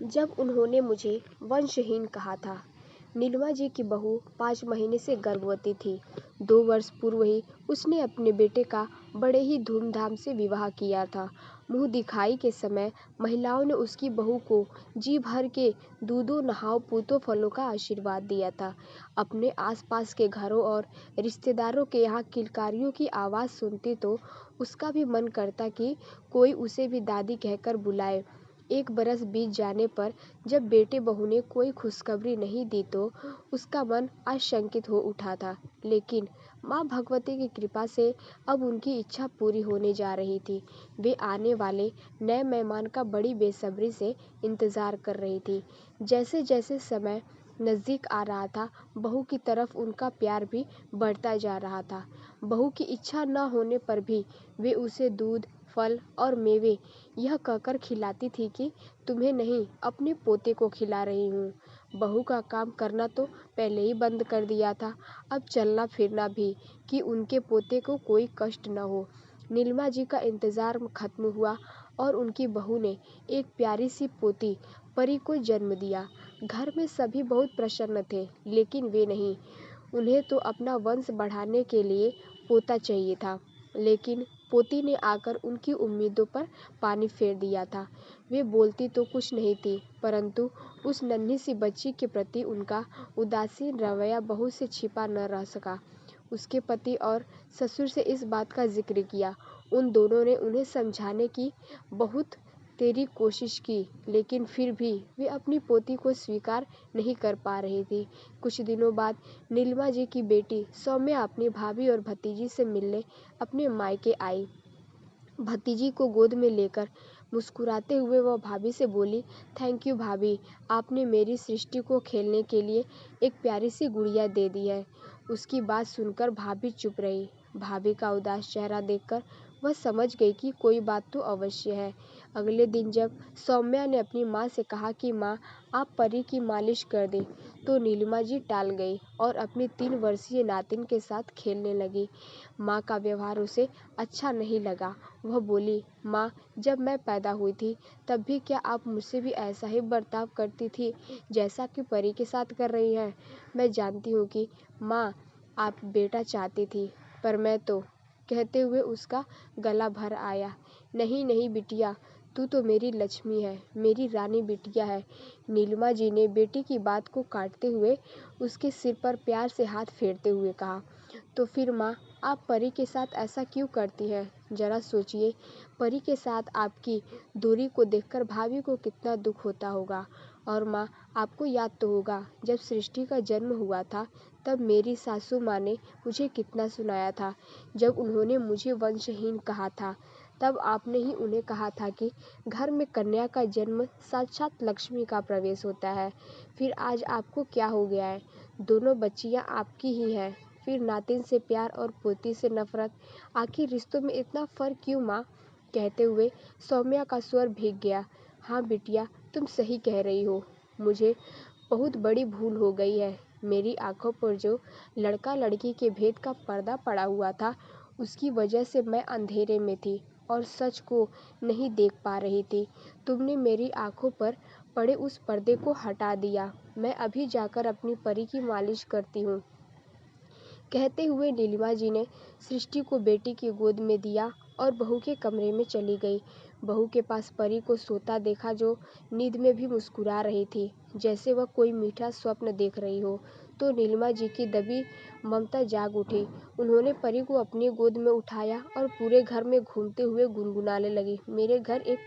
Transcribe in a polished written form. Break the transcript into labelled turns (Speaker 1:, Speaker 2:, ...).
Speaker 1: जब उन्होंने मुझे वंशहीन कहा था। नीलिमा जी की बहू 5 महीने से गर्भवती थी। 2 वर्ष पूर्व ही उसने अपने बेटे का बड़े ही धूमधाम से विवाह किया था। मुंह दिखाई के समय महिलाओं ने उसकी बहू को जी भर के दूधों नहाओ पूतो फलों का आशीर्वाद दिया था। अपने आसपास के घरों और रिश्तेदारों के यहाँ किलकारियों की आवाज़ सुनती तो उसका भी मन करता कि कोई उसे भी दादी कहकर बुलाए। 1 बरस बीत जाने पर जब बेटे बहू ने कोई खुशखबरी नहीं दी तो उसका मन आशंकित हो उठा था। लेकिन माँ भगवती की कृपा से अब उनकी इच्छा पूरी होने जा रही थी। वे आने वाले नए मेहमान का बड़ी बेसब्री से इंतज़ार कर रही थी। जैसे जैसे समय नज़दीक आ रहा था, बहू की तरफ उनका प्यार भी बढ़ता जा रहा था। बहू की इच्छा न होने पर भी वे उसे दूध, फल और मेवे यह कहकर खिलाती थी कि तुम्हें नहीं, अपने पोते को खिला रही हूँ। बहू का काम करना तो पहले ही बंद कर दिया था, अब चलना फिरना भी, कि उनके पोते को कोई कष्ट न हो। नीलिमा जी का इंतज़ार खत्म हुआ और उनकी बहू ने एक प्यारी सी पोती परी को जन्म दिया। घर में सभी बहुत प्रसन्न थे, लेकिन वे नहीं। उन्हें तो अपना वंश बढ़ाने के लिए पोता चाहिए था, लेकिन पोती ने आकर उनकी उम्मीदों पर पानी फेर दिया था। वे बोलती तो कुछ नहीं थी, परंतु उस नन्ही सी बच्ची के प्रति उनका उदासीन रवैया बहू से छिपा न रह सका। उसके पति और ससुर से इस बात का जिक्र किया। उन दोनों ने उन्हें समझाने की बहुत तेरी कोशिश की, लेकिन फिर भी वे अपनी पोती को स्वीकार नहीं कर पा रही थी। कुछ दिनों बाद नीलिमा जी की बेटी सौम्या अपनी भाभी और भतीजी से मिलने अपने मायके आई। भतीजी को गोद में लेकर मुस्कुराते हुए वह भाभी से बोली, थैंक यू भाभी, आपने मेरी सृष्टि को खेलने के लिए एक प्यारी सी गुड़िया दे दी है। उसकी बात सुनकर भाभी चुप रही। भाभी का उदास चेहरा देखकर वह समझ गई कि कोई बात तो अवश्य है। अगले दिन जब सौम्या ने अपनी माँ से कहा कि माँ, आप परी की मालिश कर दें, तो नीलिमा जी टाल गई और अपनी 3 वर्षीय नातिन के साथ खेलने लगी। माँ का व्यवहार उसे अच्छा नहीं लगा। वह बोली, माँ, जब मैं पैदा हुई थी तब भी क्या आप मुझसे भी ऐसा ही बर्ताव करती थी जैसा कि परी के साथ कर रही हैं? मैं जानती हूँ कि माँ, आप बेटा चाहती थी, पर मैं तो, कहते हुए उसका गला भर आया। नहीं नहीं बिटिया, तू तो मेरी लक्ष्मी है, मेरी रानी बिटिया है। नीलिमा जी ने बेटी की बात को काटते हुए उसके सिर पर प्यार से हाथ फेरते हुए कहा, तो फिर माँ, आप परी के साथ ऐसा क्यों करती हैं? जरा सोचिए, परी के साथ आपकी दूरी को देखकर भाभी को कितना दुख होता होगा। और माँ, आपको याद तो होगा, जब सृष्टि का जन्म हुआ था तब मेरी सासू माँ ने मुझे कितना सुनाया था। जब उन्होंने मुझे वंशहीन कहा था, तब आपने ही उन्हें कहा था कि घर में कन्या का जन्म साक्षात लक्ष्मी का प्रवेश होता है। फिर आज आपको क्या हो गया है? दोनों बच्चियाँ आपकी ही हैं, फिर नातिन से प्यार और पोती से नफरत। आखिर रिश्तों में इतना फर्क क्यों माँ? कहते हुए सौम्या का स्वर भीग गया। हाँ बिटिया, तुम सही कह रही हो, मुझे बहुत बड़ी भूल हो गई है। मेरी आंखों पर जो लड़का लड़की के भेद का पर्दा पड़ा हुआ था, उसकी वजह से मैं अंधेरे में थी और सच को नहीं देख पा रही थी। तुमने मेरी आंखों पर पड़े उस पर्दे को हटा दिया। मैं अभी जाकर अपनी परी की मालिश करती हूँ। कहते हुए नीलिमा जी ने सृष्टि को बेटी की गोद में दिया और बहू के कमरे में चली गई। बहू के पास परी को सोता देखा, जो नींद में भी मुस्कुरा रही थी, जैसे वह कोई मीठा स्वप्न देख रही हो। तो नीलिमा जी की दबी ममता जाग उठी। उन्होंने परी को अपनी गोद में उठाया और पूरे घर में घूमते हुए गुनगुनाने लगी, मेरे घर एक